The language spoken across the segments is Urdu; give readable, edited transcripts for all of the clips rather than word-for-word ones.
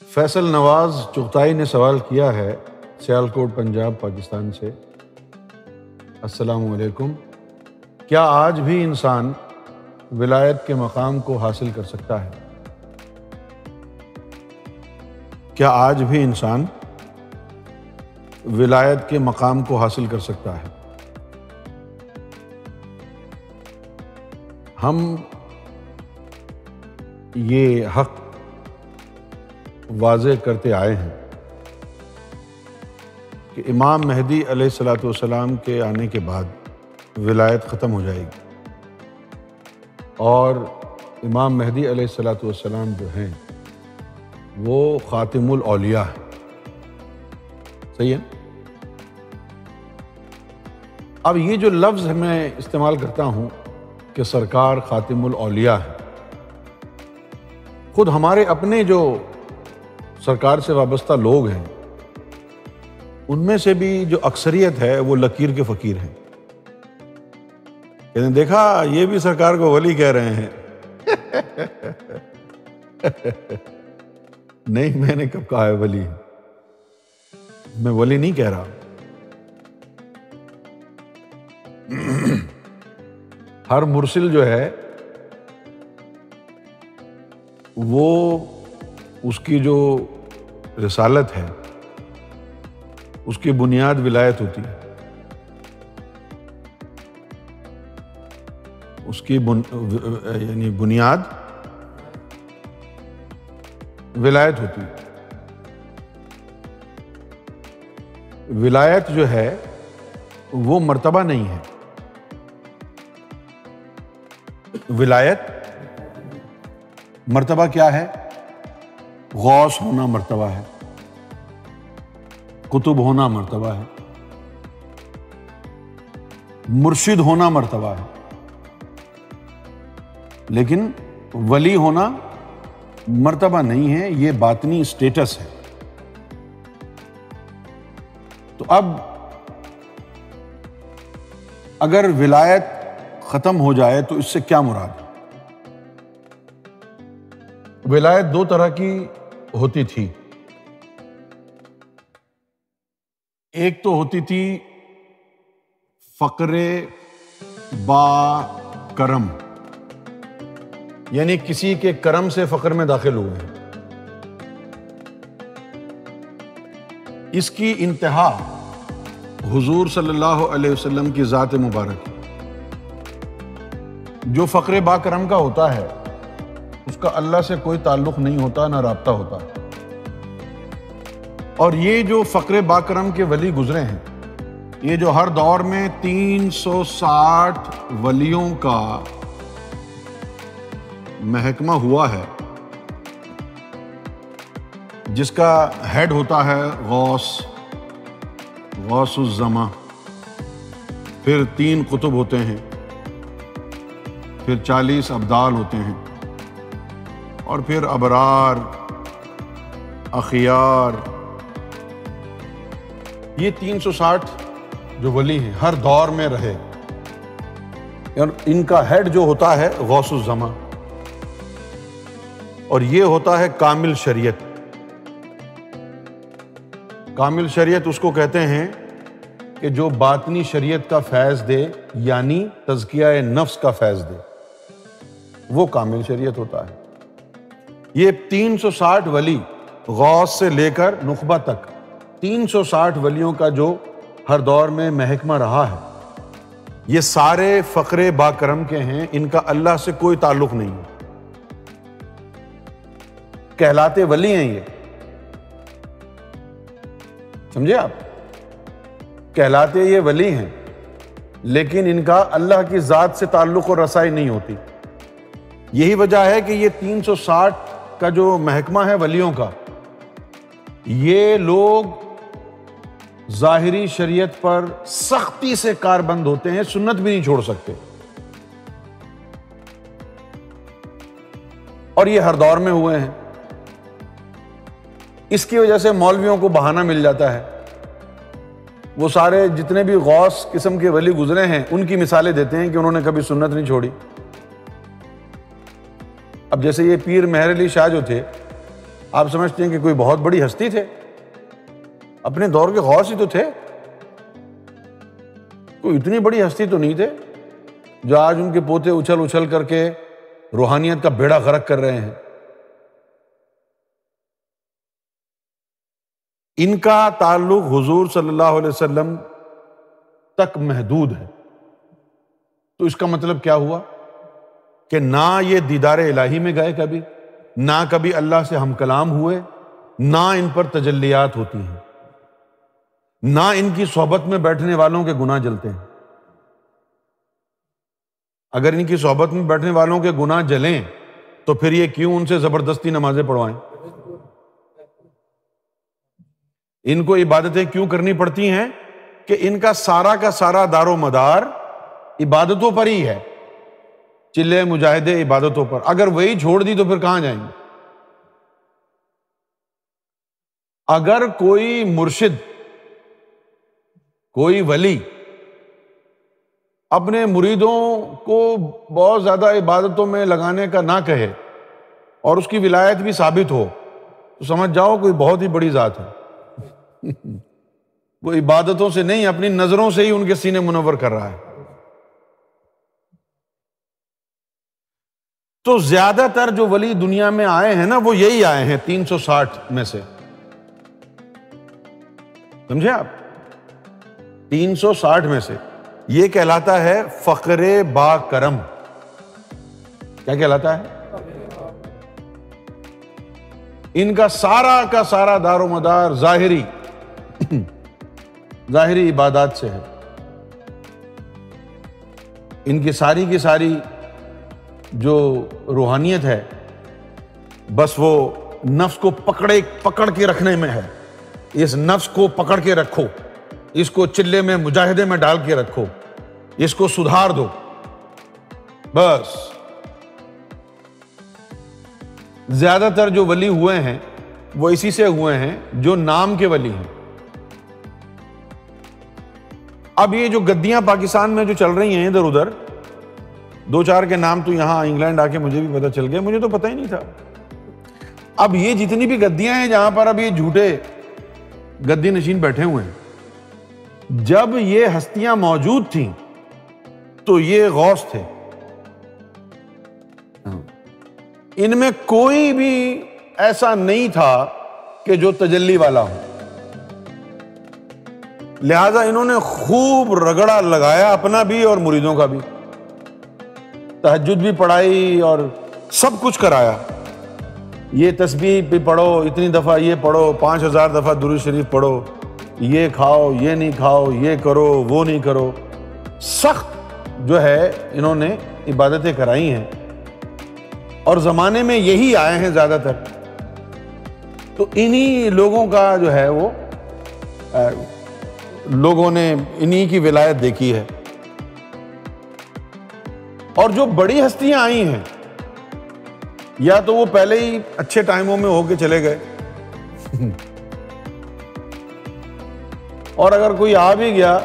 فیصل نواز چغتائی نے سوال کیا ہے سیالکوٹ پنجاب پاکستان سے۔ السلام علیکم، کیا آج بھی انسان ولایت کے مقام کو حاصل کر سکتا ہے؟ کیا آج بھی انسان ولایت کے مقام کو حاصل کر سکتا ہے؟ ہم یہ حق واضح کرتے آئے ہیں کہ امام مہدی علیہ الصلوۃ والسلام کے آنے کے بعد ولایت ختم ہو جائے گی، اور امام مہدی علیہ الصلوۃ والسلام جو ہیں وہ خاتم الاولیاء ہیں۔ صحیح ہے؟ اب یہ جو لفظ میں استعمال کرتا ہوں کہ سرکار خاتم الاولیاء ہے، خود ہمارے اپنے جو سرکار سے وابستہ لوگ ہیں ان میں سے بھی جو اکثریت ہے وہ لکیر کے فقیر ہیں۔ کہتے ہیں دیکھا یہ بھی سرکار کو ولی کہہ رہے ہیں۔ نہیں، میں نے کب کہا ہے ولی؟ میں ولی نہیں کہہ رہا۔ ہر مرسل جو ہے وہ اس کی جو رسالت ہے اس کی بنیاد ولایت ہوتی ہے، اس کی یعنی بنیاد ولایت ہوتی ہے۔ ولایت جو ہے وہ مرتبہ نہیں ہے، ولایت مرتبہ کیا ہے؟ غوث ہونا مرتبہ ہے، قطب ہونا مرتبہ ہے، مرشد ہونا مرتبہ ہے، لیکن ولی ہونا مرتبہ نہیں ہے، یہ باطنی اسٹیٹس ہے۔ تو اب اگر ولایت ختم ہو جائے تو اس سے کیا مراد ہے؟ ولایت دو طرح کی ہوتی تھی، ایک تو ہوتی تھی فقر با کرم، یعنی کسی کے کرم سے فقر میں داخل ہوئے ہیں۔ اس کی انتہا حضور صلی اللہ علیہ وسلم کی ذات مبارک ہے۔ جو فقر با کرم کا ہوتا ہے اس کا اللہ سے کوئی تعلق نہیں ہوتا، نہ رابطہ ہوتا۔ اور یہ جو فقر با کرم کے ولی گزرے ہیں، یہ جو ہر دور میں 360 ولیوں کا محکمہ ہوا ہے، جس کا ہیڈ ہوتا ہے غوث الزماں، پھر 3 قطب ہوتے ہیں، پھر 40 ابدال ہوتے ہیں، اور پھر ابرار، اخیار، یہ 360 جو ولی ہیں ہر دور میں رہے، اور ان کا ہیڈ جو ہوتا ہے غوث الزماں، اور یہ ہوتا ہے کامل شریعت۔ کامل شریعت اس کو کہتے ہیں کہ جو باطنی شریعت کا فیض دے، یعنی تزکیہ نفس کا فیض دے، وہ کامل شریعت ہوتا ہے۔ یہ 360 ولی غوث سے لے کر نخبہ تک 360 ولیوں کا جو ہر دور میں محکمہ رہا ہے، یہ سارے فقر با کرم کے ہیں، ان کا اللہ سے کوئی تعلق نہیں ہے، کہلاتے ولی ہیں۔ یہ سمجھے آپ؟ کہلاتے یہ ولی ہیں، لیکن ان کا اللہ کی ذات سے تعلق اور رسائی نہیں ہوتی۔ یہی وجہ ہے کہ یہ 360 کا جو محکمہ ہے ولیوں کا، یہ لوگ ظاہری شریعت پر سختی سے کاربند ہوتے ہیں، سنت بھی نہیں چھوڑ سکتے، اور یہ ہر دور میں ہوئے ہیں۔ اس کی وجہ سے مولویوں کو بہانہ مل جاتا ہے، وہ سارے جتنے بھی غوث قسم کے ولی گزرے ہیں ان کی مثالیں دیتے ہیں کہ انہوں نے کبھی سنت نہیں چھوڑی۔ اب جیسے یہ پیر مہر علی شاہ جو تھے، آپ سمجھتے ہیں کہ کوئی بہت بڑی ہستی تھے؟ اپنے دور کے غوث ہی تو تھے، کوئی اتنی بڑی ہستی تو نہیں تھے جو آج ان کے پوتے اچھل اچھل کر کے روحانیت کا بیڑا غرق کر رہے ہیں۔ ان کا تعلق حضور صلی اللہ علیہ وسلم تک محدود ہے۔ تو اس کا مطلب کیا ہوا کہ نہ یہ دیدار الہی میں گئے کبھی، نہ کبھی اللہ سے ہم کلام ہوئے، نہ ان پر تجلیات ہوتی ہیں، نہ ان کی صحبت میں بیٹھنے والوں کے گناہ جلتے ہیں۔ اگر ان کی صحبت میں بیٹھنے والوں کے گناہ جلیں تو پھر یہ کیوں ان سے زبردستی نمازیں پڑھوائیں؟ ان کو عبادتیں کیوں کرنی پڑتی ہیں کہ ان کا سارا دار و مدار عبادتوں پر ہی ہے، چلے مجاہدے عبادتوں پر۔ اگر وہی چھوڑ دی تو پھر کہاں جائیں گے؟ اگر کوئی مرشد، کوئی ولی اپنے مریدوں کو بہت زیادہ عبادتوں میں لگانے کا نہ کہے اور اس کی ولایت بھی ثابت ہو تو سمجھ جاؤ کوئی بہت ہی بڑی ذات ہے۔ وہ عبادتوں سے نہیں، اپنی نظروں سے ہی ان کے سینے منور کر رہا ہے۔ تو زیادہ تر جو ولی دنیا میں آئے ہیں نا، وہ یہی آئے ہیں 360 میں سے، سمجھے آپ؟ 360 میں سے یہ کہلاتا ہے فقر با کرم۔ کیا کہلاتا ہے؟ ان کا سارا دار و مدار ظاہری عبادات سے ہے۔ ان کی ساری جو روحانیت ہے بس وہ نفس کو پکڑ کے رکھنے میں ہے۔ اس نفس کو پکڑ کے رکھو، اس کو چلے میں مجاہدے میں ڈال کے رکھو، اس کو سدھار دو، بس۔ زیادہ تر جو ولی ہوئے ہیں وہ اسی سے ہوئے ہیں جو نام کے ولی ہیں۔ اب یہ جو گدیاں پاکستان میں جو چل رہی ہیں ادھر ادھر، دو چار کے نام تو یہاں انگلینڈ آ کے مجھے بھی پتہ چل گیا، مجھے تو پتہ ہی نہیں تھا۔ اب یہ جتنی بھی گدیاں ہیں جہاں پر اب یہ جھوٹے گدی نشین بیٹھے ہوئے ہیں، جب یہ ہستیاں موجود تھیں تو یہ غوث تھے۔ ان میں کوئی بھی ایسا نہیں تھا کہ جو تجلی والا ہو، لہذا انہوں نے خوب رگڑا لگایا اپنا بھی اور مریدوں کا بھی، تہجد بھی پڑھائی اور سب کچھ کرایا۔ یہ تسبیح بھی پڑھو، اتنی دفعہ یہ پڑھو، 5000 دفعہ درود شریف پڑھو، یہ کھاؤ، یہ نہیں کھاؤ، یہ کرو، وہ نہیں کرو، سخت جو ہے انہوں نے عبادتیں کرائی ہیں، اور زمانے میں یہی آئے ہیں زیادہ تر۔ تو انہی لوگوں کا جو ہے وہ لوگوں نے انہی کی ولایت دیکھی ہے۔ اور جو بڑی ہستیاں آئی ہیں یا تو وہ پہلے ہی اچھے ٹائموں میں ہو کے چلے گئے، اور اگر کوئی آ بھی گیا،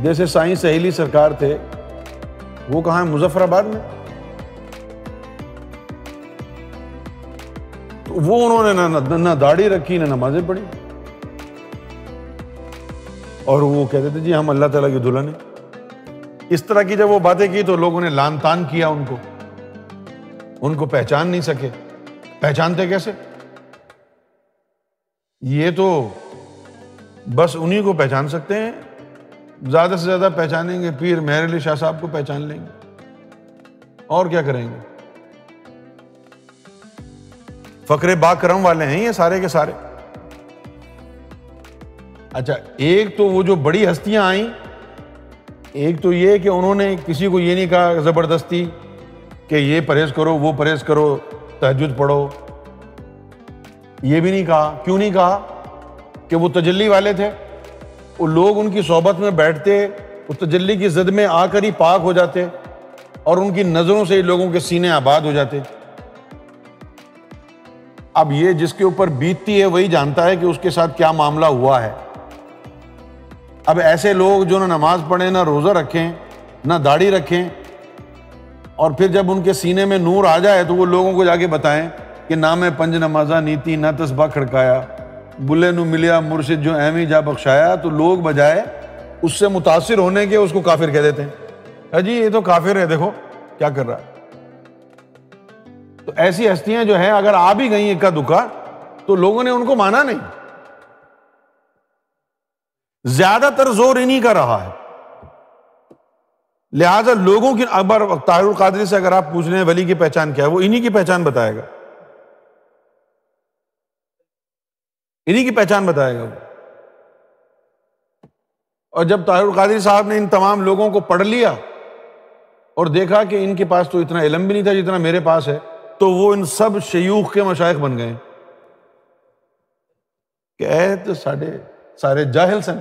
جیسے سائیں سہیلی سرکار تھے، وہ کہاں ہیں؟ مظفر آباد میں۔ تو وہ انہوں نے نہ داڑھی رکھی، نہ نمازیں پڑھی، اور وہ کہتے تھے جی ہم اللہ تعالیٰ کی دلہن ہیں۔ اس طرح کی جب وہ باتیں کی تو لوگوں نے لان تان کیا ان کو پہچان نہیں سکے۔ پہچانتے کیسے؟ یہ تو بس انہی کو پہچان سکتے ہیں، زیادہ سے زیادہ پہچانیں گے پیر مہر علی شاہ صاحب کو پہچان لیں گے، اور کیا کریں گے؟ فقر با کرم والے ہیں یہ سارے کے سارے۔ اچھا، ایک تو وہ جو بڑی ہستیاں آئیں، ایک تو یہ کہ انہوں نے کسی کو یہ نہیں کہا زبردستی کہ یہ پرہیز کرو، وہ پرہیز کرو، تہجد پڑھو، یہ بھی نہیں کہا۔ کیوں نہیں کہا؟ کہ وہ تجلی والے تھے، وہ لوگ ان کی صحبت میں بیٹھتے، وہ تجلی کی زد میں آ کر ہی پاک ہو جاتے، اور ان کی نظروں سے ہی لوگوں کے سینے آباد ہو جاتے۔ اب یہ جس کے اوپر بیتتی ہے وہی جانتا ہے کہ اس کے ساتھ کیا معاملہ ہوا ہے۔ اب ایسے لوگ جو نہ نماز پڑھیں، نہ روزہ رکھیں، نہ داڑھی رکھیں، اور پھر جب ان کے سینے میں نور آ جائے تو وہ لوگوں کو جا کے بتائیں کہ نہ میں پنج نمازاں نیتی نہ تسبیح کھڑکایا، بلے نو ملیا مرشد جو ایویں جا بخشایا، تو لوگ بجائے اس سے متاثر ہونے کے اس کو کافر کہہ دیتے ہیں، جی یہ تو کافر ہے، دیکھو کیا کر رہا ہے۔ تو ایسی ہستیاں جو ہیں اگر آ بھی گئیں اکا دکا تو لوگوں نے ان کو مانا نہیں، زیادہ تر زور انہی کا رہا ہے۔ لہٰذا لوگوں کی اکبر طاہر القادری سے اگر آپ پوچھ لیں ولی کی پہچان کیا ہے، وہ انہی کی پہچان بتائے گا، انہی کی پہچان بتائے گا وہ۔ اور جب طاہر القادری صاحب نے ان تمام لوگوں کو پڑھ لیا اور دیکھا کہ ان کے پاس تو اتنا علم بھی نہیں تھا جتنا میرے پاس ہے، تو وہ ان سب شیوخ کے مشائخ بن گئے کہ اے تو سارے جاہل سن،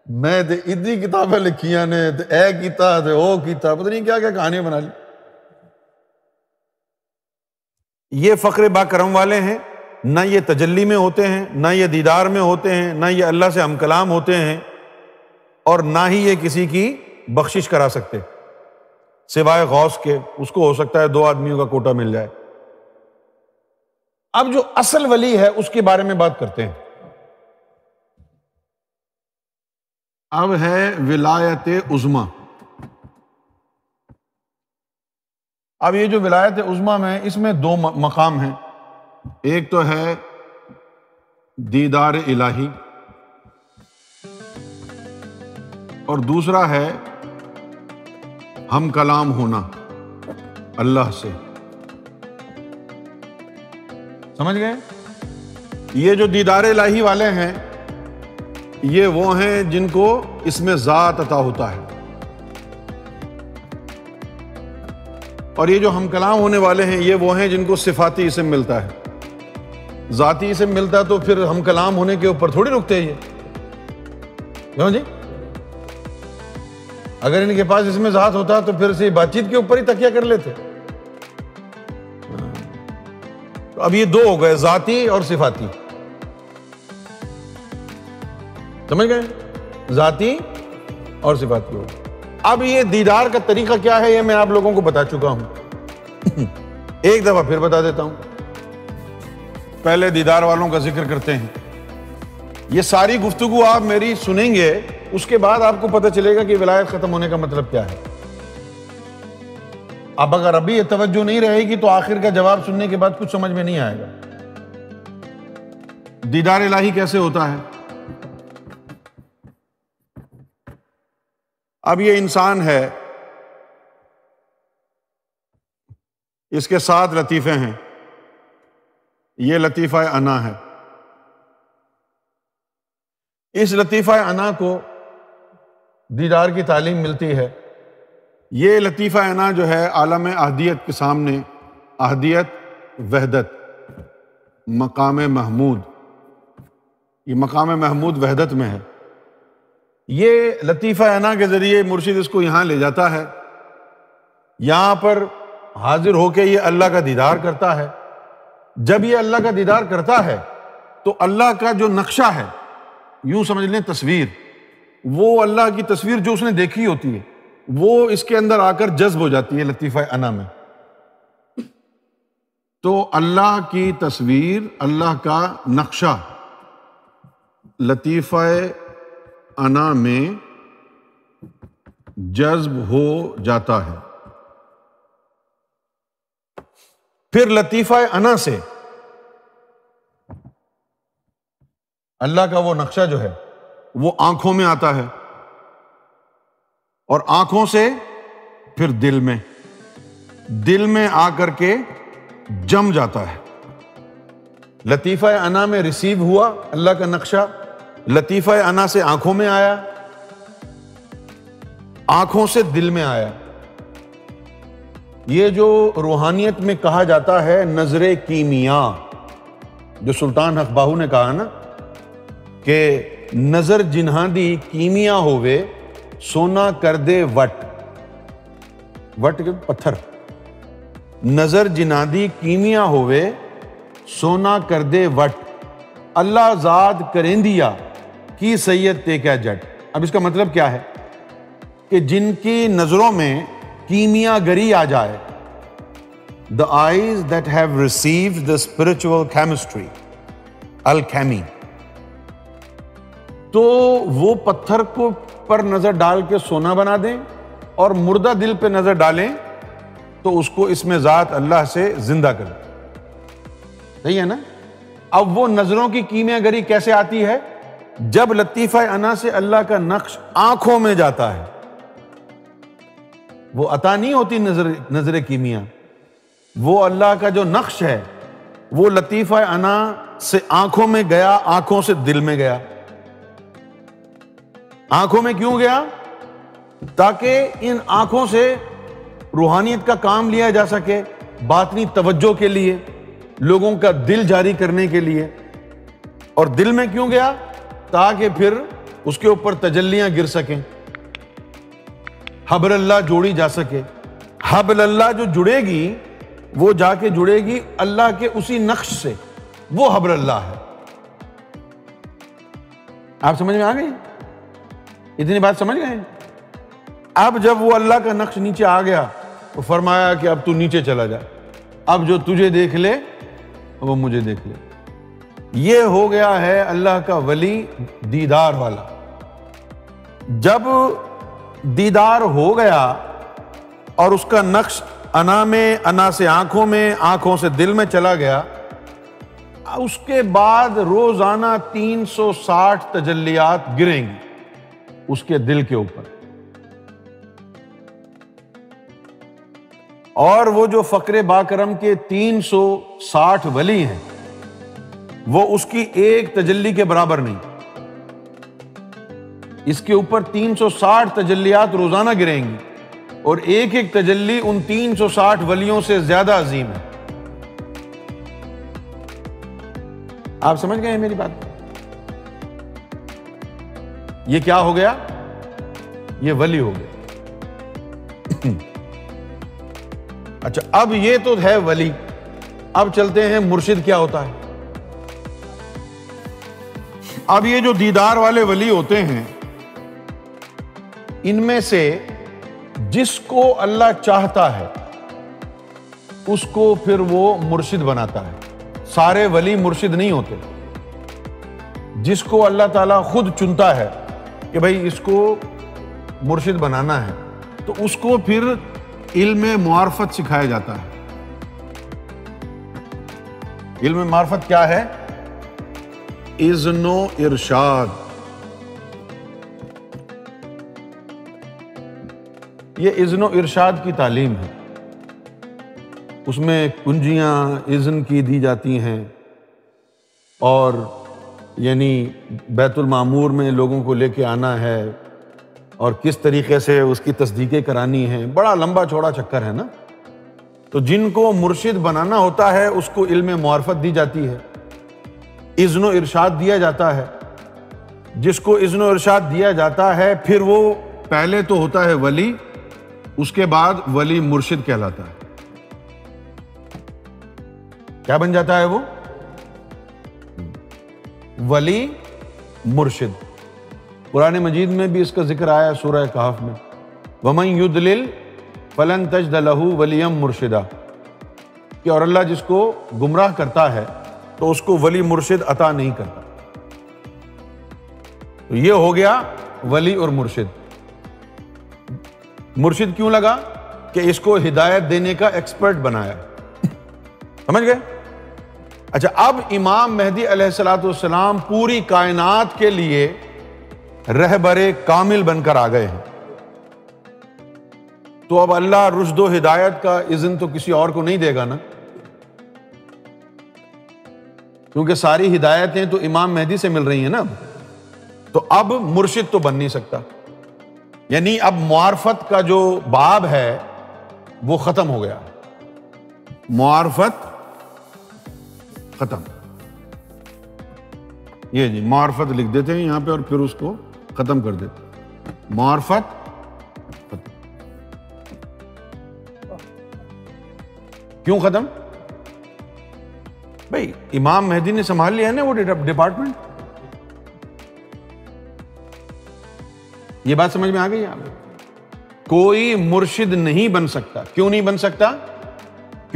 میں تے اتنی کتابیں لکھیاں نے، تے اے کیتا تے او کیتا، پتہ نہیں کیا کیا کہانیاں بنا لی۔ یہ فقر با کرم والے ہیں، نہ یہ تجلی میں ہوتے ہیں، نہ یہ دیدار میں ہوتے ہیں، نہ یہ اللہ سے ہم کلام ہوتے ہیں، اور نہ ہی یہ کسی کی بخشش کرا سکتے سوائے غوث کے، اس کو ہو سکتا ہے 2 آدمیوں کا کوٹا مل جائے۔ اب جو اصل ولی ہے اس کے بارے میں بات کرتے ہیں۔ اب ہے ولایت عظمیٰ۔ اب یہ جو ولایت عظمیٰ میں اس میں 2 مقام ہیں، ایک تو ہے دیدار الہی اور دوسرا ہے ہم کلام ہونا اللہ سے۔ سمجھ گئے؟ یہ جو دیدار الہی والے ہیں یہ وہ ہیں جن کو اس میں ذات عطا ہوتا ہے، اور یہ جو ہم کلام ہونے والے ہیں یہ وہ ہیں جن کو صفاتی اسم ملتا ہے۔ ذاتی اسم ملتا تو پھر ہم کلام ہونے کے اوپر تھوڑی رکتے یہ، کیوں جی؟ اگر ان کے پاس اس میں ذات ہوتا تو پھر سے بات چیت کے اوپر ہی تکیہ کر لیتے۔ تو اب یہ 2 ہو گئے، ذاتی اور صفاتی، سمجھ گئے؟ ذاتی اور صفاتی ہو گئے۔ اب یہ دیدار کا طریقہ کیا ہے یہ میں آپ لوگوں کو بتا چکا ہوں، ایک دفعہ پھر بتا دیتا ہوں۔ پہلے دیدار والوں کا ذکر کرتے ہیں۔ یہ ساری گفتگو آپ میری سنیں گے، اس کے بعد آپ کو پتہ چلے گا کہ ولایت ختم ہونے کا مطلب کیا ہے۔ اب اگر ابھی یہ توجہ نہیں رہے گی تو آخر کا جواب سننے کے بعد کچھ سمجھ میں نہیں آئے گا۔ دیدار الہی کیسے ہوتا ہے؟ اب یہ انسان ہے، اس کے 7 لطیفے ہیں، یہ لطیفہ انا ہے۔ اس لطیفہ انا کو دیدار کی تعلیم ملتی ہے۔ یہ لطیفہ انا جو ہے عالم احدیت کے سامنے، احدیت وحدت مقام محمود، یہ مقام محمود وحدت میں ہے۔ یہ لطیفہ انا کے ذریعے مرشد اس کو یہاں لے جاتا ہے، یہاں پر حاضر ہو کے یہ اللہ کا دیدار کرتا ہے۔ جب یہ اللہ کا دیدار کرتا ہے تو اللہ کا جو نقشہ ہے، یوں سمجھ لیں تصویر، وہ اللہ کی تصویر جو اس نے دیکھی ہوتی ہے وہ اس کے اندر آ کر جذب ہو جاتی ہے لطیفہ انا میں۔ تو اللہ کی تصویر، اللہ کا نقشہ لطیفہ انا میں جذب ہو جاتا ہے۔ پھر لطیفہ انا سے اللہ کا وہ نقشہ جو ہے وہ آنکھوں میں آتا ہے، اور آنکھوں سے پھر دل میں آ کر کے جم جاتا ہے۔ لطیفہ انا میں ریسیو ہوا اللہ کا نقشہ، لطیفہ انا سے آنکھوں میں آیا، آنکھوں سے دل میں آیا۔ یہ جو روحانیت میں کہا جاتا ہے نظر کیمیا، جو سلطان حق باہو نے کہا نا کہ نظر جنہاں دی کیمیا ہووے سونا کر دے وٹ کے پتھر، نظر جنہاں دی کیمیا ہووے سونا کر دے وٹ، اللہ ذات کریں دیا کی سید تے کیا جٹ۔ اب اس کا مطلب کیا ہے کہ جن کی نظروں میں کیمیا گری آ جائے، the eyes that have received the spiritual chemistry, alchemy, تو وہ پتھر کو پر نظر ڈال کے سونا بنا دیں اور مردہ دل پہ نظر ڈالیں تو اس کو اس میں ذات اللہ سے زندہ کریں. صحیح ہے نا؟ اب وہ نظروں کی کیمیا گری کیسے آتی ہے؟ جب لطیفہ انا سے اللہ کا نقش آنکھوں میں جاتا ہے. وہ عطا نہیں ہوتی نظر کیمیا، وہ اللہ کا جو نقش ہے وہ لطیفہ انا سے آنکھوں میں گیا، آنکھوں سے دل میں گیا. آنکھوں میں کیوں گیا؟ تاکہ ان آنکھوں سے روحانیت کا کام لیا جا سکے، باطنی توجہ کے لیے، لوگوں کا دل جاری کرنے کے لیے. اور دل میں کیوں گیا؟ تاکہ پھر اس کے اوپر تجلیاں گر سکیں، حبل اللہ جوڑی جا سکے. حبل اللہ جو جڑے گی وہ جا کے جڑے گی اللہ کے اسی نقش سے، وہ حبل اللہ ہے. آپ سمجھ میں آ گئی؟ اتنی بات سمجھ گئے؟ اب جب وہ اللہ کا نقش نیچے آ گیا تو فرمایا کہ اب تو نیچے چلا جا، اب جو تجھے دیکھ لے وہ مجھے دیکھ لے. یہ ہو گیا ہے اللہ کا ولی دیدار والا. جب دیدار ہو گیا اور اس کا نقش انا میں، انا سے آنکھوں میں، آنکھوں سے دل میں چلا گیا، اس کے بعد روزانہ 360 تجلیات گریں گی اس کے دل کے اوپر. اور وہ جو فقر باکرم کے 360 ولی ہیں وہ اس کی ایک تجلی کے برابر نہیں. اس کے اوپر 360 تجلیات روزانہ گریں گی اور ایک ایک تجلی ان 360 ولیوں سے زیادہ عظیم ہے. آپ سمجھ گئے ہیں میری بات؟ یہ کیا ہو گیا؟ یہ ولی ہو گیا. اچھا، اب یہ تو ہے ولی. اب چلتے ہیں مرشد کیا ہوتا ہے. اب یہ جو دیدار والے ولی ہوتے ہیں ان میں سے جس کو اللہ چاہتا ہے اس کو پھر وہ مرشد بناتا ہے. سارے ولی مرشد نہیں ہوتے. جس کو اللہ تعالیٰ خود چنتا ہے کہ بھئی اس کو مرشد بنانا ہے تو اس کو پھر علم معرفت سکھایا جاتا ہے. علم معرفت کیا ہے؟ اذن و ارشاد. یہ اذن و ارشاد کی تعلیم ہے. اس میں کنجیاں اذن کی دی جاتی ہیں اور یعنی بیت المعمور میں لوگوں کو لے کے آنا ہے اور کس طریقے سے اس کی تصدیقیں کرانی ہیں. بڑا لمبا چوڑا چکر ہے نا. تو جن کو مرشد بنانا ہوتا ہے اس کو علم معرفت دی جاتی ہے، اذن و ارشاد دیا جاتا ہے. جس کو اذن و ارشاد دیا جاتا ہے پھر وہ پہلے تو ہوتا ہے ولی، اس کے بعد ولی مرشد کہلاتا ہے. کیا بن جاتا ہے وہ؟ ولی مرشد. قرآن مجید میں بھی اس کا ذکر آیا سورہ کہف میں، وَمَن يُضْلِلْ فَلَن تَجِدَ لَهُ وَلِيًّا مُرْشِدًا، کہ اور اللہ جس کو گمراہ کرتا ہے تو اس کو ولی مرشد عطا نہیں کرتا. تو یہ ہو گیا ولی اور مرشد. مرشد کیوں لگا؟ کہ اس کو ہدایت دینے کا ایکسپرٹ بنایا. سمجھ گئے؟ اچھا، اب امام مہدی علیہ الصلوۃ والسلام پوری کائنات کے لیے رہبر کامل بن کر آ گئے ہیں. تو اب اللہ رشد و ہدایت کا اذن تو کسی اور کو نہیں دے گا نا، کیونکہ ساری ہدایتیں تو امام مہدی سے مل رہی ہیں نا. تو اب مرشد تو بن نہیں سکتا. یعنی اب معرفت کا جو باب ہے وہ ختم ہو گیا. معرفت ختم. یہ جی معرفت لکھ دیتے ہیں یہاں پہ اور پھر اس کو ختم کر دیتے ہیں. معرفت ختم. کیوں ختم؟ بھائی امام مہدی نے سنبھال لیا ہے نا وہ ڈپارٹمنٹ. یہ بات سمجھ میں آ گئی آپ؟ کوئی مرشد نہیں بن سکتا. کیوں نہیں بن سکتا؟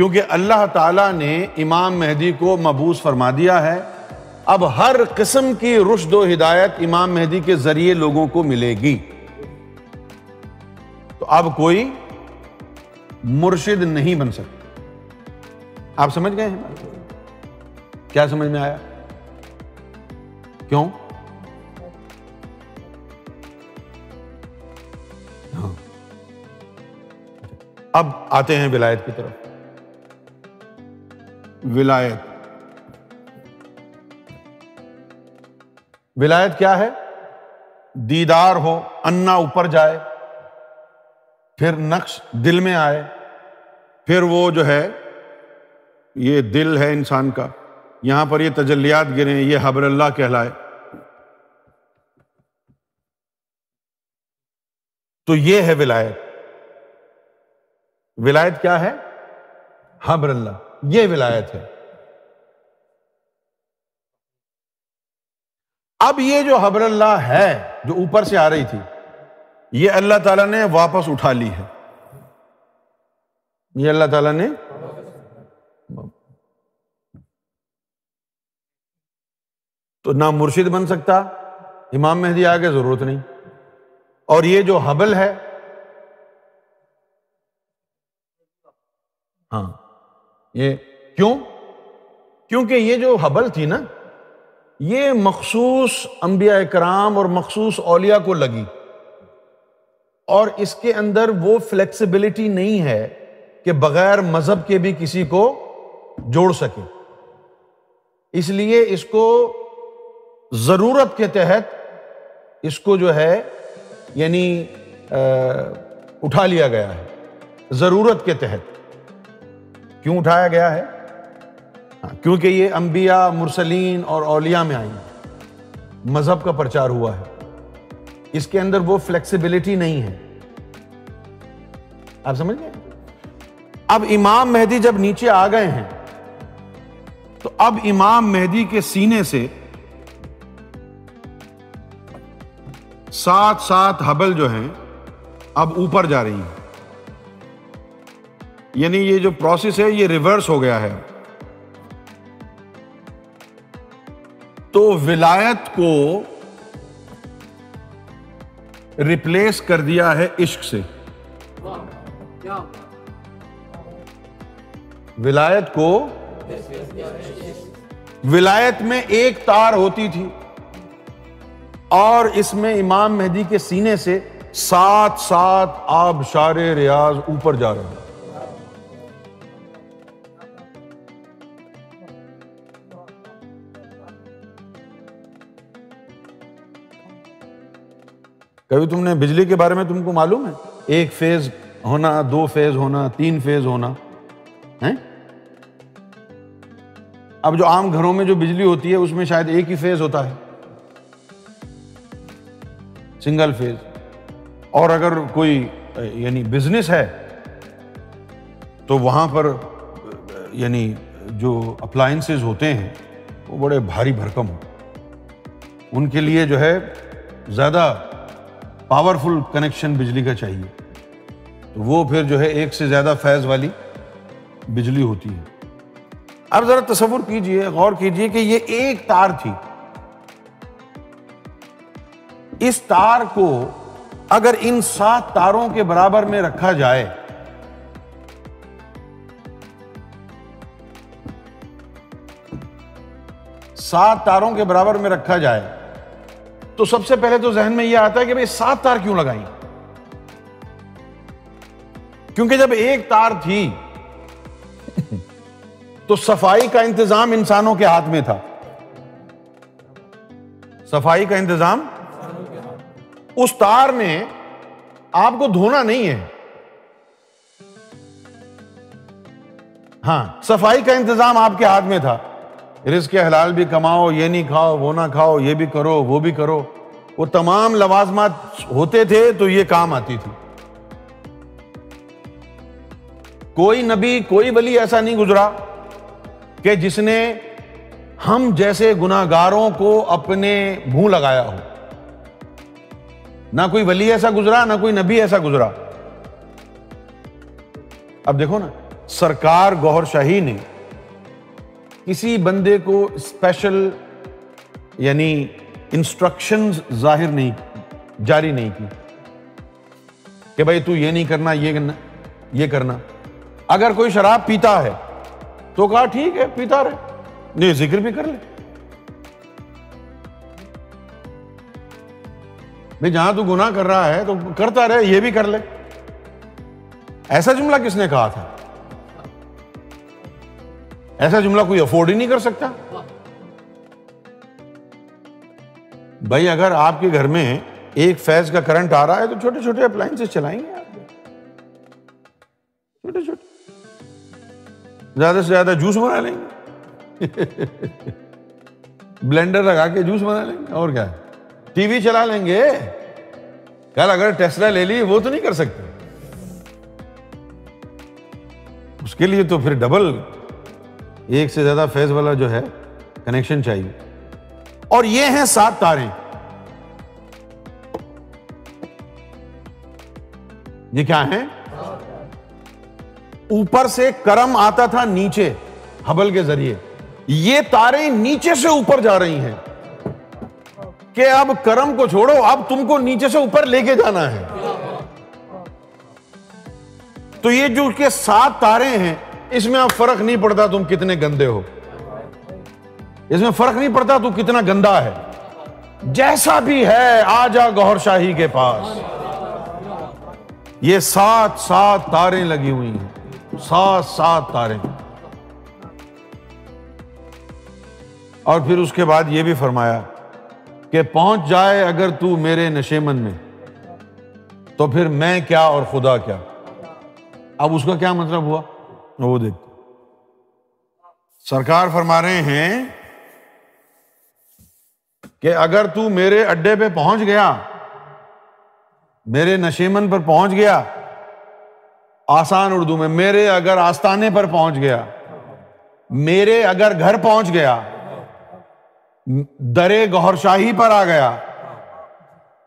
کیونکہ اللہ تعالیٰ نے امام مہدی کو مبعوث فرما دیا ہے، اب ہر قسم کی رشد و ہدایت امام مہدی کے ذریعے لوگوں کو ملے گی۔ تو اب کوئی مرشد نہیں بن سکتا۔ آپ سمجھ گئے ہیں؟ کیا سمجھ میں آیا؟ کیوں؟ ہاں، اب آتے ہیں ولایت کی طرف۔ ولایت کیا ہے؟ دیدار ہو، انا اوپر جائے، پھر نقش دل میں آئے، پھر وہ جو ہے، یہ دل ہے انسان کا، یہاں پر یہ تجلیات گریں، یہ حبل اللہ کہلائے۔ تو یہ ہے ولایت۔ ولایت کیا ہے؟ حبل اللہ، یہ ولایت ہے۔ اب یہ جو حبل اللہ ہے جو اوپر سے آ رہی تھی، یہ اللہ تعالیٰ نے واپس اٹھا لی ہے۔ یہ اللہ تعالیٰ نے تو نہ مرشد بن سکتا، امام مہدی آگے ضرورت نہیں۔ اور یہ جو حبل ہے، ہاں، یہ کیوں؟ کیونکہ یہ جو حبل تھی نا، یہ مخصوص انبیاء کرام اور مخصوص اولیاء کو لگی، اور اس کے اندر وہ فلیکسیبلٹی نہیں ہے کہ بغیر مذہب کے بھی کسی کو جوڑ سکے۔ اس لیے اس کو ضرورت کے تحت اس کو جو ہے یعنی اٹھا لیا گیا ہے، ضرورت کے تحت۔ کیوں اٹھایا گیا ہے؟ کیونکہ یہ انبیاء، مرسلین اور اولیاء میں آئی، مذہب کا پرچار ہوا ہے، اس کے اندر وہ فلیکسیبلٹی نہیں ہے۔ آپ سمجھ گئے؟ اب امام مہدی جب نیچے آ گئے ہیں تو اب امام مہدی کے سینے سے سات سات حبل جو ہیں اب اوپر جا رہی ہیں، یعنی یہ جو پروسیس ہے یہ ریورس ہو گیا ہے۔ تو ولایت کو ریپلیس کر دیا ہے عشق سے۔ ولایت کو، ولایت میں ایک تار ہوتی تھی اور اس میں امام مہدی کے سینے سے سات سات آبشار ریاض اوپر جا رہے ہیں۔ کبھی تم نے بجلی کے بارے میں تم کو معلوم ہے؟ ایک فیز ہونا، دو فیز ہونا، تین فیز ہونا ہے؟ اب جو عام گھروں میں جو بجلی ہوتی ہے اس میں شاید ایک ہی فیز ہوتا ہے، سنگل فیز۔ اور اگر کوئی یعنی بزنس ہے تو وہاں پر یعنی جو اپلائنسز ہوتے ہیں وہ بڑے بھاری بھرکم ہوتے، ان کے لیے جو ہے زیادہ پاورفل کنیکشن بجلی کا چاہیے، تو وہ پھر جو ہے ایک سے زیادہ فیز والی بجلی ہوتی ہے۔ اب ذرا تصور کیجئے، غور کیجئے کہ یہ ایک تار تھی، اس تار کو اگر ان سات تاروں کے برابر میں رکھا جائے سات تاروں کے برابر میں رکھا جائے تو سب سے پہلے تو ذہن میں یہ آتا ہے کہ بھئی سات تار کیوں لگائیں؟ کیونکہ جب ایک تار تھی تو صفائی کا انتظام انسانوں کے ہاتھ میں تھا، صفائی کا انتظام اس تار نے آپ کو دھونا نہیں ہے، ہاں صفائی کا انتظام آپ کے ہاتھ میں تھا۔ رزق حلال بھی کماؤ، یہ نہیں کھاؤ، وہ نہ کھاؤ، یہ بھی کرو، وہ بھی کرو، وہ تمام لوازمات ہوتے تھے تو یہ کام آتی تھی۔ کوئی نبی، کوئی ولی ایسا نہیں گزرا کہ جس نے ہم جیسے گناہگاروں کو اپنے منہ لگایا ہو، نہ کوئی ولی ایسا گزرا، نہ کوئی نبی ایسا گزرا۔ اب دیکھو نا، سرکار گوہر شاہی نے کسی بندے کو اسپیشل یعنی انسٹرکشنز جاری نہیں کی کہ بھائی تو یہ نہیں کرنا، یہ کرنا۔ اگر کوئی شراب پیتا ہے تو کہا ٹھیک ہے پیتا رہے، نہیں ذکر بھی کر لے بھائی، جہاں تو گناہ کر رہا ہے تو کرتا رہے، یہ بھی کر لے۔ ایسا جملہ کس نے کہا تھا؟ ایسا جملہ کوئی افورڈ ہی نہیں کر سکتا۔ بھائی اگر آپ کے گھر میں ایک فیز کا کرنٹ آ رہا ہے تو چھوٹے چھوٹے اپلائنسز چلائیں گے آپ، چھوٹے چھوٹے، زیادہ سے زیادہ جوس بنا لیں گے بلینڈر لگا کے جوس بنا لیں گے، اور کیا ہے، ٹی وی چلا لیں گے۔ کل اگر ٹیسلا لے لی وہ تو نہیں کر سکتے، اس کے لیے تو پھر ڈبل ایک سے زیادہ فیز والا جو ہے کنیکشن چاہیے۔ اور یہ ہیں 7 تاریں، یہ کیا ہیں؟ اوپر سے کرم آتا تھا نیچے ہبل کے ذریعے، یہ تاریں نیچے سے اوپر جا رہی ہیں کہ اب کرم کو چھوڑو، اب تم کو نیچے سے اوپر لے کے جانا ہے۔ تو یہ جو کہ 7 تاریں ہیں، اس میں اب فرق نہیں پڑتا تم کتنے گندے ہو، اس میں فرق نہیں پڑتا تو کتنا گندا ہے، جیسا بھی ہے آ جا گوہر شاہی کے پاس۔ یہ 7 تاریں لگی ہوئی ہیں، 7 تاریں۔ اور پھر اس کے بعد یہ بھی فرمایا کہ پہنچ جائے اگر تو میرے نشیمن میں تو پھر میں کیا اور خدا کیا۔ اب اس کا کیا مطلب ہوا وہ دیکھتے۔ سرکار فرما رہے ہیں کہ اگر تو میرے اڈے پہ پہنچ گیا، میرے نشیمن پر پہنچ گیا، آسان اردو میں میرے اگر آستانے پر پہنچ گیا، میرے اگر گھر پہنچ گیا، درے گوہر شاہی پر آ گیا،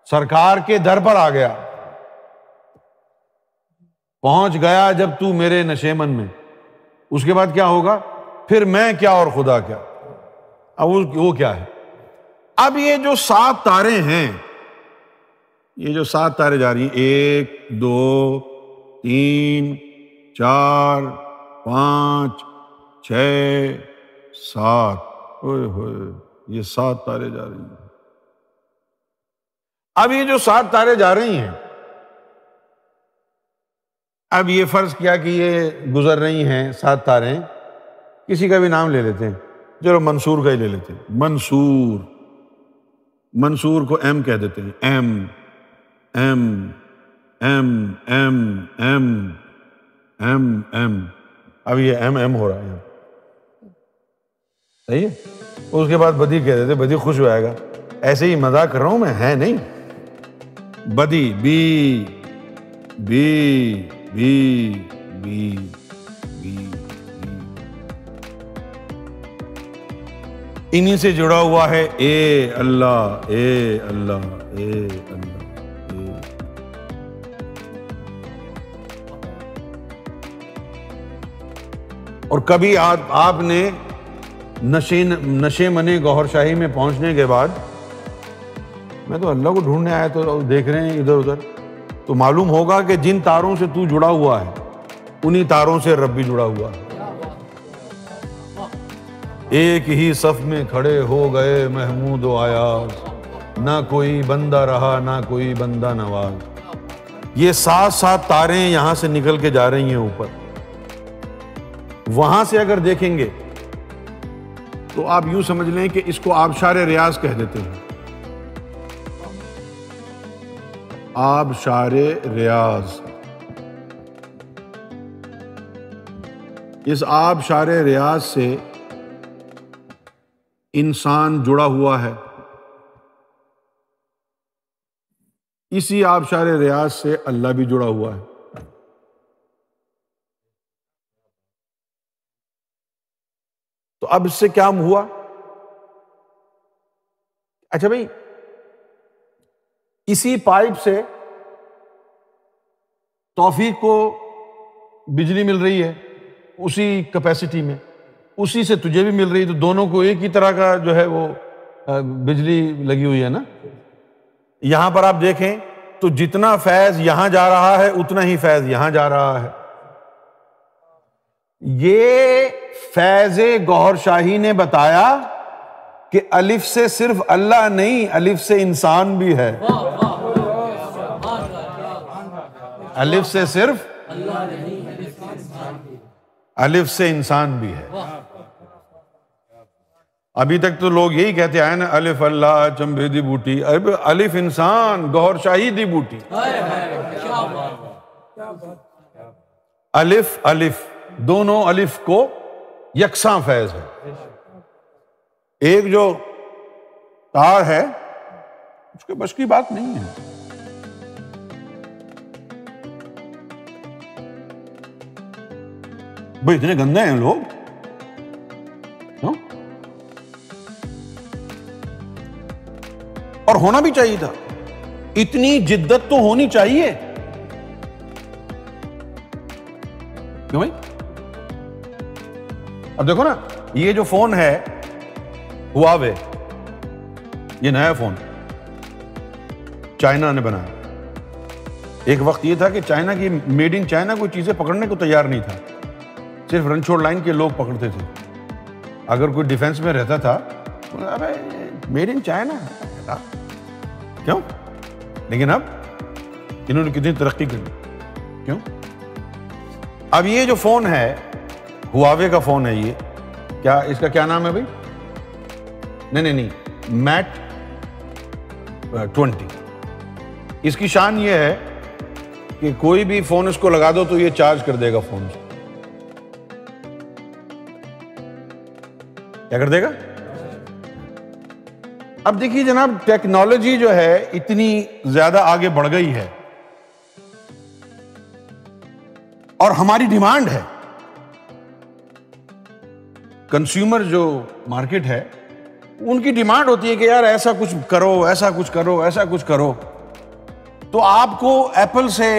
سرکار کے در پر آ گیا، پہنچ گیا جب تو میرے نشیمن میں، اس کے بعد کیا ہوگا؟ پھر میں کیا اور خدا کیا۔ اب وہ کیا ہے؟ اب یہ جو 7 تاریں ہیں، یہ جو 7 تاریں جا رہی ہیں، 1 2 3 4 5 6 7، اوئے ہوئے یہ 7 تاریں جا رہی ہیں۔ اب یہ جو 7 تاریں جا رہی ہیں، اب یہ فرض کیا کہ یہ گزر رہی ہیں 7 تاریں، کسی کا بھی نام لے لیتے ہیں، چلو منصور کا ہی لے لیتے ہیں۔ منصور کو ایم کہہ دیتے ہیں، M M M M M M M, اب یہ ایم ہو رہا ہے، صحیح ہے۔ اس کے بعد بدی کہہ دیتے، بدی خوش ہو جائے گا، ایسے ہی مذاق کر رہا ہوں میں، ہے نہیں، بدی B B B B B, انہی سے جڑا ہوا ہے اے اللہ اے اللہ اے اللہ اے۔ اور کبھی آپ نے نشے منے گوہر شاہی میں پہنچنے کے بعد، میں تو اللہ کو ڈھونڈنے آیا تو دیکھ رہے ہیں ادھر ادھر، تو معلوم ہوگا کہ جن تاروں سے تو جڑا ہوا ہے انہی تاروں سے رب بھی جڑا ہوا ہے۔ ایک ہی صف میں کھڑے ہو گئے محمود و ایاز، نہ کوئی بندہ رہا نہ کوئی بندہ نواز۔ یہ 7 تاریں یہاں سے نکل کے جا رہی ہیں اوپر، وہاں سے اگر دیکھیں گے تو آپ یوں سمجھ لیں کہ اس کو آبشار ریاض کہہ دیتے ہیں، آبشار ریاض۔ اس آبشار ریاض سے انسان جڑا ہوا ہے، اسی آبشار ریاض سے اللہ بھی جڑا ہوا ہے۔ تو اب اس سے کیا ہوا؟ اچھا بھائی، اسی پائپ سے توفیق کو بجلی مل رہی ہے، اسی کیپیسٹی میں، اسی سے تجھے بھی مل رہی، تو دونوں کو ایک ہی طرح کا جو ہے وہ بجلی لگی ہوئی ہے نا۔ یہاں پر آپ دیکھیں تو جتنا فیض یہاں جا رہا ہے اتنا ہی فیض یہاں جا رہا ہے۔ یہ فیض گوہر شاہی نے بتایا کہ الف سے صرف اللہ نہیں، الف سے انسان بھی ہے۔ الف سے صرف الف سے انسان بھی ہے۔ ابھی تک تو لوگ یہی کہتے آئے نا، الف اللہ چمبے دی بوٹی، الف انسان گوہر شاہی دی بوٹی۔ الف الف دونوں الف کو یکساں فیض ہے۔ ایک جو تار ہے اس کے بس کی بات نہیں ہے۔ بھئی اتنے گندے ہیں لوگ، کیوں؟ اور ہونا بھی چاہیے تھا، اتنی جدت تو ہونی چاہیے، کیوں بھائی؟ اب دیکھو نا، یہ جو فون ہے ہواوے، یہ نیا فون چائنا نے بنایا۔ ایک وقت یہ تھا کہ چائنا کی میڈ ان چائنا کوئی چیزیں پکڑنے کو تیار نہیں تھا، صرف رن چھوڑ لائن کے لوگ پکڑتے تھے۔ اگر کوئی ڈیفنس میں رہتا تھا، میڈ ان چائنا، کیوں؟ لیکن اب انہوں نے کتنی ترقی کر لی، کیوں؟ اب یہ جو فون ہے ہواوے کا فون ہے، یہ کیا اس کا کیا نام ہے بھائی؟ نہیں میٹ 20۔ اس کی شان یہ ہے کہ کوئی بھی فون اس کو لگا دو تو یہ چارج کر دے گا فون سے۔ کیا کر دے گا؟ اب دیکھیے جناب، ٹیکنالوجی جو ہے اتنی زیادہ آگے بڑھ گئی ہے اور ہماری ڈیمانڈ ہے، کنزیومر جو مارکیٹ ہے ان کی ڈیمانڈ ہوتی ہے کہ یار ایسا کچھ کرو، ایسا کچھ کرو، ایسا کچھ کرو۔ تو آپ کو ایپل سے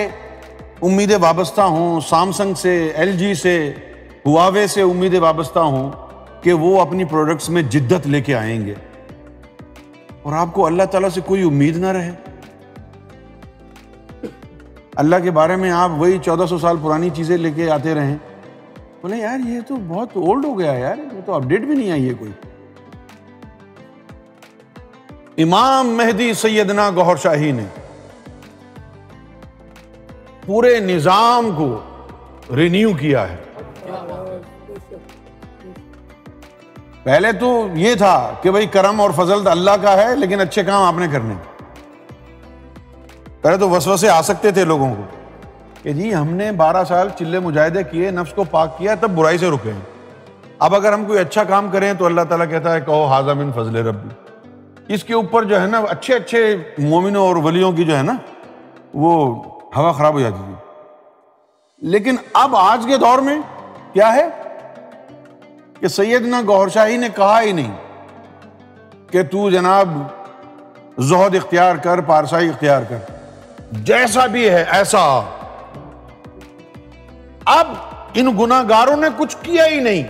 امیدیں وابستہ ہوں، سامسنگ سے، ایل جی سے، ہواوے سے امیدیں وابستہ ہوں کہ وہ اپنی پروڈکٹس میں جدت لے کے آئیں گے، اور آپ کو اللہ تعالیٰ سے کوئی امید نہ رہے۔ اللہ کے بارے میں آپ وہی 1400 سال پرانی چیزیں لے کے آتے رہیں، بولے یار یہ تو بہت اولڈ ہو گیا یار، یہ تو اپڈیٹ بھی نہیں آئی ہے کوئی۔ امام مہدی سیدنا گوہر شاہی نے پورے نظام کو رینیو کیا ہے۔ پہلے تو یہ تھا کہ بھئی کرم اور فضل اللہ کا ہے، لیکن اچھے کام آپ نے کرنے۔ پہلے تو وسوسے آ سکتے تھے لوگوں کو کہ جی ہم نے 12 سال چلے مجاہدے کیے، نفس کو پاک کیا، تب برائی سے رکے ہیں۔ اب اگر ہم کوئی اچھا کام کریں تو اللہ تعالیٰ کہتا ہے کہو ھذا من فضل ربی۔ اس کے اوپر جو ہے نا اچھے اچھے مومنوں اور ولیوں کی جو ہے نا وہ ہوا خراب ہو جاتی تھی۔ لیکن اب آج کے دور میں کیا ہے کہ سیدنا گوہر شاہی نے کہا ہی نہیں کہ تو جناب زہد اختیار کر، پارسائی اختیار کر، جیسا بھی ہے ایسا۔ اب ان گناہ گاروں نے کچھ کیا ہی نہیں۔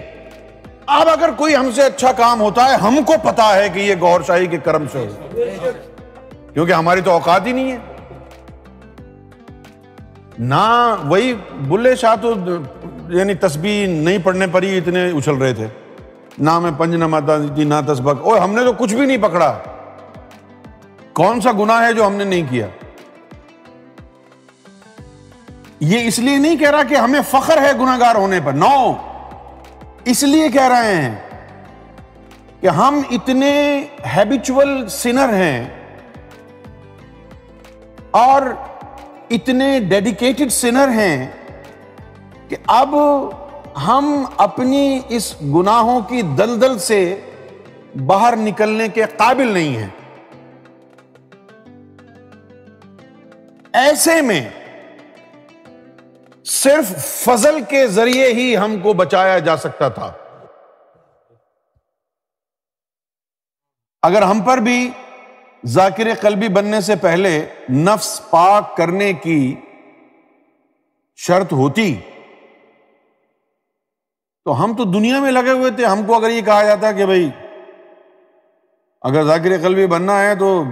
اب اگر کوئی ہم سے اچھا کام ہوتا ہے، ہم کو پتا ہے کہ یہ گوہر شاہی کے کرم سے ہو، کیونکہ ہماری تو اوقات ہی نہیں ہے۔ نہ وہی بلے شاہ تو یعنی تسبیح نہیں پڑھنے پر ہی اتنے اچھل رہے تھے، نہ میں پنج نہ ماتا تھی نہ تسبق، اور ہم نے تو کچھ بھی نہیں پکڑا۔ کون سا گناہ ہے جو ہم نے نہیں کیا؟ یہ اس لیے نہیں کہہ رہا کہ ہمیں فخر ہے گناہ گار ہونے پر، نو، اس لیے کہہ رہے ہیں کہ ہم اتنے ہیبیچول سنر ہیں اور اتنے ڈیڈیکیٹڈ سنر ہیں کہ اب ہم اپنی اس گناہوں کی دلدل سے باہر نکلنے کے قابل نہیں ہیں۔ ایسے میں صرف فضل کے ذریعے ہی ہم کو بچایا جا سکتا تھا۔ اگر ہم پر بھی ذاکر قلبی بننے سے پہلے نفس پاک کرنے کی شرط ہوتی تو ہم تو دنیا میں لگے ہوئے تھے. ہم کو اگر یہ کہا جاتا کہ بھائی اگر ذاکر قلبی بننا ہے تو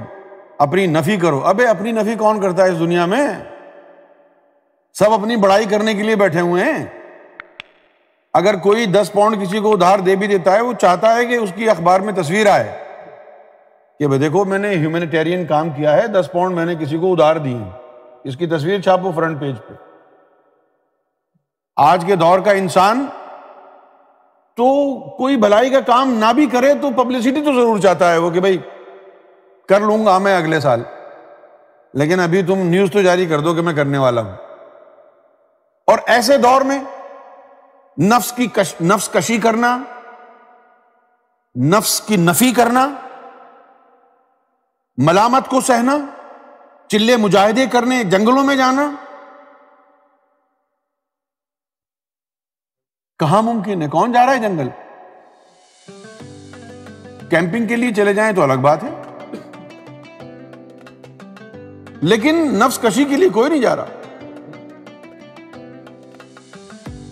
اپنی نفی کرو، ابے اپنی نفی کون کرتا ہے اس دنیا میں؟ سب اپنی بڑائی کرنے کے لیے بیٹھے ہوئے ہیں. اگر کوئی 10 پاؤنڈ کسی کو ادھار دے بھی دیتا ہے، وہ چاہتا ہے کہ اس کی اخبار میں تصویر آئے کہ بھائی دیکھو میں نے ہیومینیٹیرین کام کیا ہے، 10 پاؤنڈ میں نے کسی کو ادھار دی، اس کی تصویر چھاپو فرنٹ پیج پہ. آج کے دور کا انسان تو کوئی بھلائی کا کام نہ بھی کرے تو پبلسٹی تو ضرور چاہتا ہے وہ کہ بھائی کر لوں گا میں اگلے سال، لیکن ابھی تم نیوز تو جاری کر دو کہ میں کرنے والا ہوں. اور ایسے دور میں نفس کشی کرنا، نفس کی نفی کرنا، ملامت کو سہنا، چلے مجاہدے کرنے، جنگلوں میں جانا کہاں ممکن ہے؟ کون جا رہا ہے جنگل؟ کیمپنگ کے لیے چلے جائیں تو الگ بات ہے، لیکن نفس کشی کے لیے کوئی نہیں جا رہا.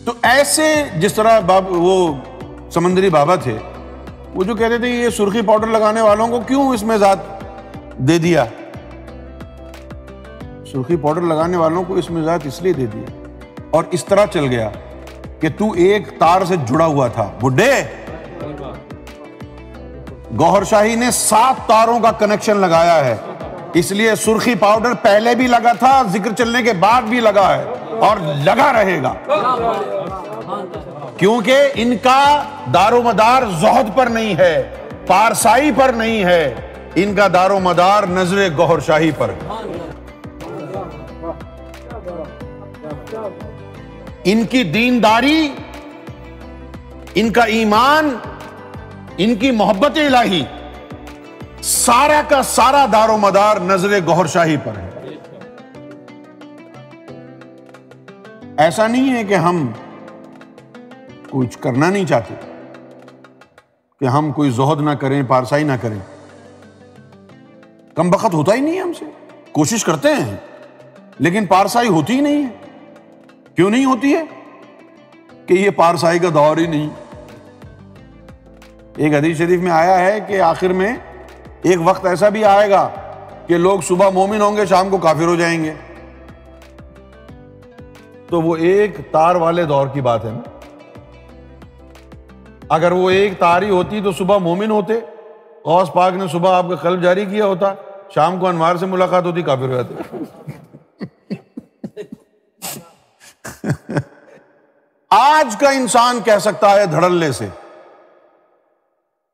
تو ایسے جس طرح وہ سمندری بابا تھے، وہ جو کہتے تھے یہ سرخی پاؤڈر لگانے والوں کو کیوں اس میں ذات دے دیا، سرخی پاؤڈر لگانے والوں کو اس میں ذات اس لیے دے دیا. اور اس طرح چل گیا کہ تو ایک تار سے جڑا ہوا تھا. بڈھے گوہر شاہی نے 7 تاروں کا کنیکشن لگایا ہے، اس لیے سرخی پاؤڈر پہلے بھی لگا تھا، ذکر چلنے کے بعد بھی لگا ہے اور لگا رہے گا، کیونکہ ان کا دار و مدار زہد پر نہیں ہے، پارسائی پر نہیں ہے، ان کا دار و مدار نظر گوہر شاہی پر. ان کی دینداری، ان کا ایمان، ان کی محبت الہی سارا کا سارا دار و مدار نظر گوہر شاہی پر ہے. ایسا نہیں ہے کہ ہم کچھ کرنا نہیں چاہتے، کہ ہم کوئی زہد نہ کریں، پارسائی نہ کریں. کم بخت ہوتا ہی نہیں ہے ہم سے، کوشش کرتے ہیں لیکن پارسائی ہوتی ہی نہیں ہے. کیوں نہیں ہوتی ہے؟ کہ یہ پارسائی کا دور ہی نہیں. ایک حدیث شریف میں آیا ہے کہ آخر میں ایک وقت ایسا بھی آئے گا کہ لوگ صبح مومن ہوں گے، شام کو کافر ہو جائیں گے. تو وہ ایک تار والے دور کی بات ہے نا. اگر وہ ایک تار ہی ہوتی تو صبح مومن ہوتے، غوث پاک نے صبح آپ کا قلب جاری کیا ہوتا، شام کو انوار سے ملاقات ہوتی، کافر ہو جاتے. آج کا انسان کہہ سکتا ہے دھڑلے سے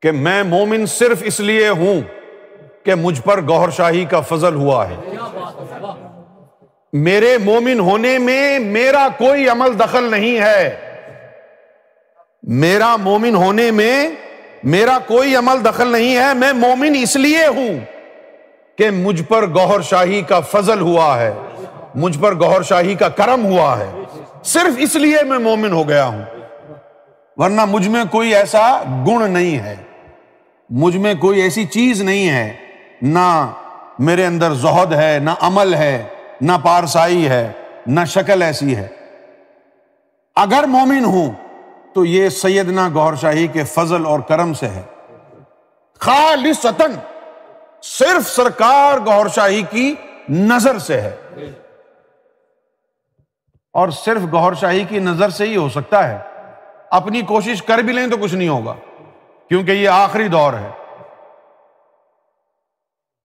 کہ میں مومن صرف اس لیے ہوں کہ مجھ پر گوہر شاہی کا فضل ہوا ہے. میرے مومن ہونے میں میرا کوئی عمل دخل نہیں ہے، میرا مومن ہونے میں میرا کوئی عمل دخل نہیں ہے. میں مومن اس لیے ہوں کہ مجھ پر گوہر شاہی کا فضل ہوا ہے، مجھ پر گوہر شاہی کا کرم ہوا ہے، صرف اس لیے میں مومن ہو گیا ہوں. ورنہ مجھ میں کوئی ایسا گن نہیں ہے، مجھ میں کوئی ایسی چیز نہیں ہے، نہ میرے اندر زہد ہے، نہ عمل ہے، نہ پارسائی ہے، نہ شکل ایسی ہے. اگر مومن ہوں تو یہ سیدنا گوہر شاہی کے فضل اور کرم سے ہے، خالصتاً صرف سرکار گوہر شاہی کی نظر سے ہے. اور صرف گوہر شاہی کی نظر سے ہی ہو سکتا ہے. اپنی کوشش کر بھی لیں تو کچھ نہیں ہوگا، کیونکہ یہ آخری دور ہے.